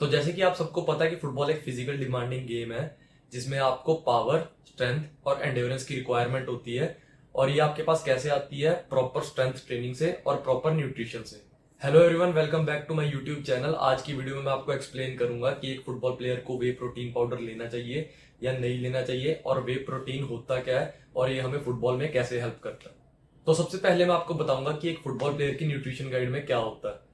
तो जैसे कि आप सबको पता है कि फुटबॉल एक फिजिकल डिमांडिंग गेम है जिसमें आपको पावर, स्ट्रेंथ और एंड्योरेंस की रिक्वायरमेंट होती है। और ये आपके पास कैसे आती है? प्रॉपर स्ट्रेंथ ट्रेनिंग से और प्रॉपर न्यूट्रिशन से। Hello everyone, welcome back to my YouTube channel. आज की वीडियो में मैं आपको एक्सप्लेन करूंगा कि एक फुटबॉल प्लेयर को वे प्रोटीन पाउडर लेना चाहिए या नहीं लेना चाहिए, और वे प्रोटीन होता क्या है और ये हमें फुटबॉल में कैसे हेल्प करता है। तो सबसे पहले मैं आपको बताऊंगा कि एक फुटबॉल प्लेयर की न्यूट्रिशन गाइड में क्या होता है।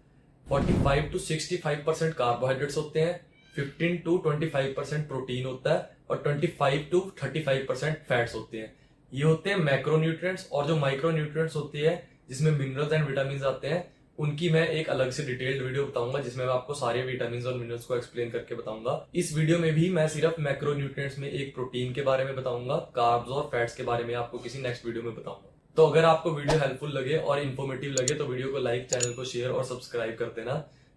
45 to 65% कार्बोहाइड्रेट्स होते हैं, 15 to 25% प्रोटीन होता है और 25 to 35% फैट्स होते हैं। ये होते हैं मैक्रो न्यूट्रिएंट्स। और जो माइक्रो न्यूट्रिएंट्स होती है जिसमें मिनरल्स एंड विटामिन आते हैं, उनकी मैं एक अलग से डिटेल्ड वीडियो बताऊंगा जिसमें मैं आपको सारे विटामिन और मिनरल्स को एक्सप्लेन करके बताऊंगा। इस वीडियो में भी मैं सिर्फ मैक्रो न्यूट्रिएंट्स में एक प्रोटीन के बारे में बताऊंगा, कार्ब्स और फैट्स के बारे में आपको किसी नेक्स्ट वीडियो में बताऊंगा। तो अगर आपको वीडियो हेल्पफुल लगे और इन्फॉर्मेटिव लगे तो वीडियो को लाइक, चैनल को शेयर और सब्सक्राइब कर देना।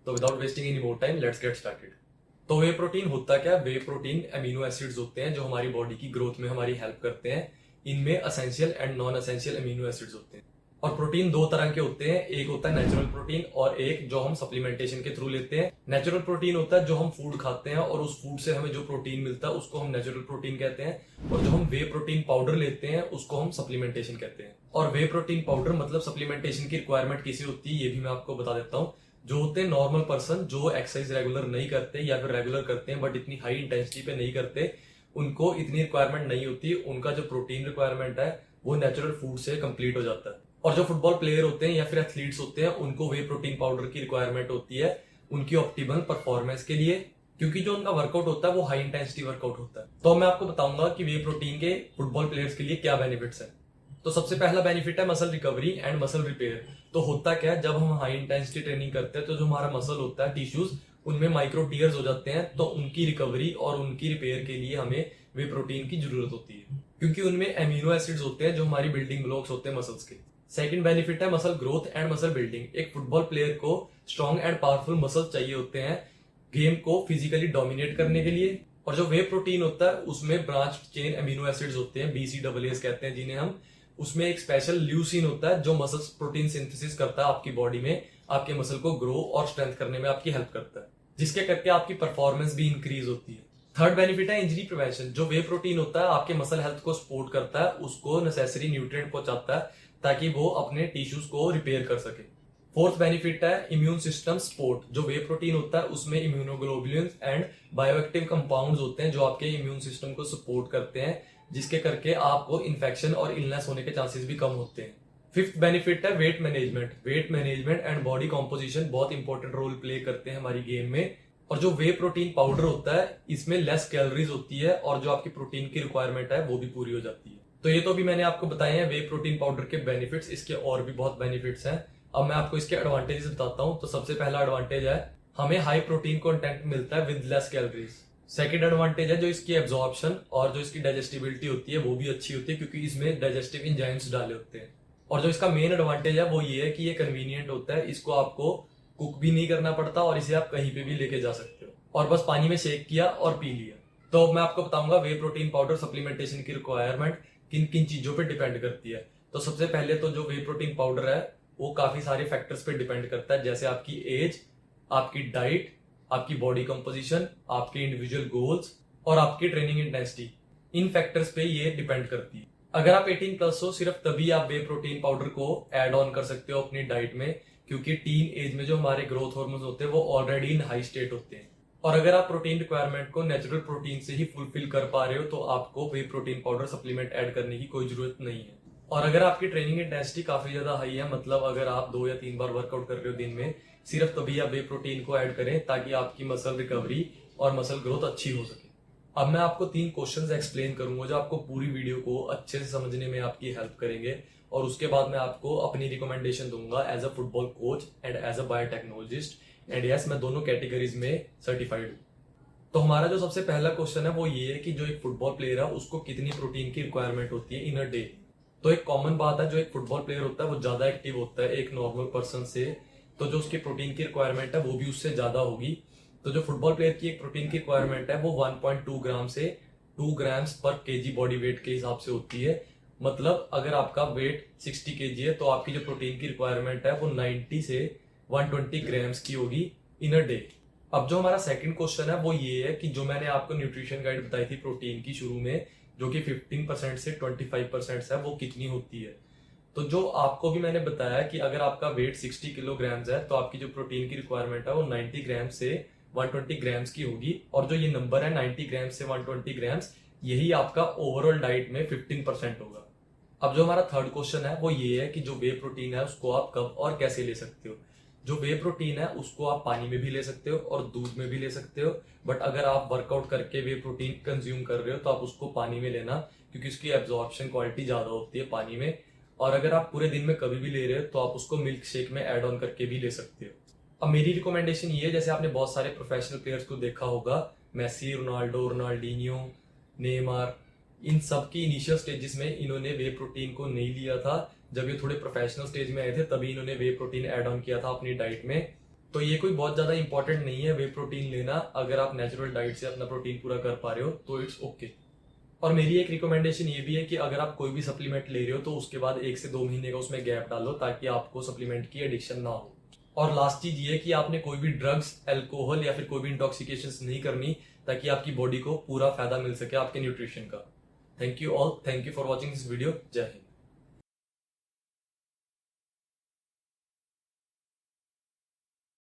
तो without wasting any more time, let's get started. तो वे प्रोटीन होता क्या? वे प्रोटीन अमीनो एसिड्स होते हैं जो हमारी बॉडी की ग्रोथ में हमारी हेल्प करते हैं। इनमें essential and non essential amino acids होते हैं। और प्रोटीन दो तरह के होते हैं, एक होता है नेचुरल प्रोटीन और एक जो हम सप्लीमेंटेशन के थ्रू लेते हैं। नेचुरल प्रोटीन होता है जो हम फूड खाते हैं और उस फूड से हमें जो प्रोटीन मिलता है उसको हम नेचुरल प्रोटीन कहते हैं। और जो हम वे प्रोटीन पाउडर लेते हैं उसको हम सप्लीमेंटेशन कहते हैं। और वे प्रोटीन पाउडर मतलब सप्लीमेंटेशन की रिक्वायरमेंट किसी होती है ये भी मैं आपको बता देता हूँ। जो होते हैं नॉर्मल पर्सन जो एक्सरसाइज रेगुलर नहीं करते या फिर रेगुलर करते हैं बट इतनी हाई इंटेंसिटी पे नहीं करते, उनको इतनी रिक्वायरमेंट नहीं होती। उनका जो प्रोटीन रिक्वायरमेंट है वो नेचुरल फूड से कंप्लीट हो जाता है। और जो फुटबॉल प्लेयर होते हैं या फिर एथलीट्स होते हैं उनको वे प्रोटीन पाउडर की रिक्वायरमेंट होती है उनकी ऑप्टिमल परफॉर्मेंस के लिए, क्योंकि जो उनका वर्कआउट होता है वो हाई इंटेंसिटी वर्कआउट होता है। तो मैं आपको बताऊंगा कि वे प्रोटीन के फुटबॉल प्लेयर्स के लिए क्या बेनिफिट्स हैं। तो सबसे पहला बेनिफिट है muscle recovery and muscle repair. तो होता क्या है, जब हम हाई इंटेंसिटी ट्रेनिंग करते हैं तो जो हमारा मसल होता है, टिश्यूज, उनमें माइक्रो टीयर्स हो जाते हैं। तो उनकी रिकवरी और उनकी रिपेयर के लिए हमें वे प्रोटीन की जरूरत होती है, क्योंकि उनमें एमिनो एसिड्स होते हैं जो हमारी बिल्डिंग ब्लॉक्स होते हैं मसल्स के। सेकंड बेनिफिट है muscle growth and muscle building. एक फुटबॉल प्लेयर को स्ट्रॉन्ग एंड पावरफुल मसल चाहिए होते हैं गेम को फिजिकली डोमिनेट करने के लिए। और जो वे प्रोटीन होता है उसमें ब्रांच चेन अमीनो एसिड्स होते हैं, BCAAs कहते हैं जिन्हें हम। उसमें एक स्पेशल ल्यूसीन होता है जो मसल प्रोटीन सिंथेसिस करता है आपकी बॉडी में, आपके मसल को ग्रो और स्ट्रेंथ करने में आपकी हेल्प करता है, जिसके करके आपकी परफॉर्मेंस भी इंक्रीज होती है। थर्ड बेनिफिट है इंजरी प्रिवेंशन। जो वे प्रोटीन होता है आपके मसल हेल्थ को सपोर्ट करता है, उसको नेसेसरी न्यूट्रिएंट पहुंचाता है ताकि वो अपने टिश्यूज को रिपेयर कर सके। फोर्थ बेनिफिट है इम्यून सिस्टम सपोर्ट। जो वे प्रोटीन होता है उसमें इम्यूनोग्लोबुलिन एंड बायोएक्टिव कंपाउंड्स होते हैं जो आपके इम्यून सिस्टम को सपोर्ट करते हैं, जिसके करके आपको इन्फेक्शन और इलनेस होने के चांसेस भी कम होते हैं। फिफ्थ बेनिफिट है weight management. Weight management and body composition बहुत इंपॉर्टेंट रोल प्ले करते हैं हमारी गेम में। और जो वे प्रोटीन पाउडर होता है इसमें लेस कैलोरीज होती है और जो आपकी प्रोटीन की रिक्वायरमेंट है वो भी पूरी हो जाती है। तो ये तो भी मैंने आपको बताए हैं वे प्रोटीन पाउडर के बेनिफिट्स। इसके और भी बहुत बेनिफिट्स हैं। अब मैं आपको इसके एडवांटेजेस बताता हूँ। तो सबसे पहला एडवांटेज है हमें हाई प्रोटीन कंटेंट मिलता है with less calories. Second advantage है जो इसकी एब्जॉर्प्शन और जो इसकी डाइजेस्टिबिलिटी होती है वो भी अच्छी होती है, क्योंकि इसमें डाइजेस्टिव एंजाइम्स डाले होते हैं। और जो इसका मेन एडवांटेज है वो ये है कि ये कन्वीनियंट होता है, इसको आपको कुक भी नहीं करना पड़ता और इसे आप कहीं पे भी लेके जा सकते हो और बस पानी में शेक किया और पी लिया। तो अब मैं आपको बताऊंगा वे प्रोटीन पाउडर सप्लीमेंटेशन की रिक्वायरमेंट किन किन चीजों पे डिपेंड करती है। तो सबसे पहले तो जो वे प्रोटीन पाउडर है वो काफी सारे फैक्टर्स पे डिपेंड करता है, जैसे आपकी एज, आपकी डाइट, आपकी बॉडी कंपोजिशन, आपके इंडिविजुअल गोल्स और आपकी ट्रेनिंग इंटेंसिटी। इन फैक्टर्स पे ये डिपेंड करती है। अगर आप 18+ हो सिर्फ तभी आप वे प्रोटीन पाउडर को ऐड ऑन कर सकते हो अपनी डाइट में, क्योंकि टीन एज में जो हमारे ग्रोथ हार्मोन्स होते हैं वो ऑलरेडी इन हाई स्टेट होते हैं। और अगर आप प्रोटीन रिक्वायरमेंट को नेचुरल प्रोटीन से ही फुलफिल कर पा रहे हो तो आपको वे प्रोटीन पाउडर सप्लीमेंट ऐड करने की कोई जरूरत नहीं है। और अगर आपकी ट्रेनिंग इंटेंसिटी काफी ज्यादा हाई है, मतलब अगर आप 2 या 3 बार वर्कआउट कर रहे हो दिन में, सिर्फ तभी आप वे प्रोटीन को ऐड करें ताकि आपकी मसल रिकवरी और मसल ग्रोथ अच्छी हो सके। अब मैं आपको 3 क्वेश्चंस एक्सप्लेन करूंगा जो आपको पूरी वीडियो को अच्छे से समझने में आपकी हेल्प करेंगे। और उसके बाद मैं आपको अपनी रिकमेंडेशन दूंगा as a football coach and as a biotechnologist. And yes, मैं दोनों कैटेगरीज में सर्टिफाइड हूँ। तो हमारा जो सबसे पहला क्वेश्चन है वो ये है कि जो एक फुटबॉल प्लेयर है उसको कितनी प्रोटीन की रिक्वायरमेंट होती है इन अ डे। तो एक कॉमन बात है, जो एक फुटबॉल प्लेयर होता है वो ज्यादा एक्टिव होता है एक नॉर्मल पर्सन से, तो जो उसकी प्रोटीन की रिक्वायरमेंट है वो भी उससे ज्यादा होगी। तो जो फुटबॉल प्लेयर की एक प्रोटीन की रिक्वायरमेंट है वो 1.2 ग्राम से 2 ग्राम्स पर केजी बॉडी वेट के हिसाब से होती है। मतलब अगर आपका वेट 60 केजी है तो आपकी जो प्रोटीन की रिक्वायरमेंट है वो 90 से 120 ग्राम्स की होगी इन अ डे। अब जो हमारा सेकंड क्वेश्चन है वो ये है कि जो मैंने आपको न्यूट्रिशन गाइड बताई थी प्रोटीन की शुरू में, जो कि 15% से 25% है, वो कितनी होती है। तो जो आपको भी मैंने बताया कि अगर आपका वेट 60 किलोग्राम्स है तो आपकी जो प्रोटीन की रिक्वायरमेंट है वो 90 ग्राम से 120 ग्राम्स की होगी, और जो ये नंबर है 90 ग्राम से 120 ग्राम्स, यही आपका ओवरऑल डाइट में 15% होगा। अब जो हमारा थर्ड क्वेश्चन है वो ये है कि जो वे प्रोटीन है उसको आप कब और कैसे ले सकते हो। जो वे प्रोटीन है उसको आप पानी में भी ले सकते हो और दूध में भी ले सकते हो, बट अगर आप वर्कआउट करके वे प्रोटीन कंज्यूम कर रहे हो तो आप उसको पानी में लेना, क्योंकि उसकी एब्जॉर्प्शन क्वालिटी ज्यादा होती है पानी में। और अगर आप पूरे दिन में कभी भी ले रहे हो तो आप उसको मिल्क शेक में ऐड ऑन करके भी ले सकते हो। अब मेरी रिकमेंडेशन ये है, जैसे आपने बहुत सारे प्रोफेशनल प्लेयर्स को देखा होगा, मेसी, रोनाल्डो, रोनाल्डिनियो, नेमार, इन सब की इनिशियल स्टेजेस में इन्होंने वे प्रोटीन को नहीं लिया था। जब ये थोड़े प्रोफेशनल स्टेज में आए थे तभी इन्होंने वे प्रोटीन ऐड ऑन किया था अपनी डाइट में। तो ये कोई बहुत ज्यादा इंपॉर्टेंट नहीं है वे प्रोटीन लेना, अगर आप नेचुरल डाइट से अपना प्रोटीन पूरा कर पा रहे हो तो इट्स ओके। और मेरी एक रिकमेंडेशन ये भी है कि अगर आप कोई भी सप्लीमेंट ले रहे हो तो उसके बाद 1 से 2 महीने का उसमें गैप डालो, ताकि आपको सप्लीमेंट की एडिक्शन ना हो। और लास्ट चीज ये है कि आपने कोई भी ड्रग्स, अल्कोहल या फिर कोई भी इंटॉक्सिकेशन नहीं करनी, ताकि आपकी बॉडी को पूरा फायदा मिल सके आपके न्यूट्रिशन का। Thank you all, thank you for watching this video. जय हिंद।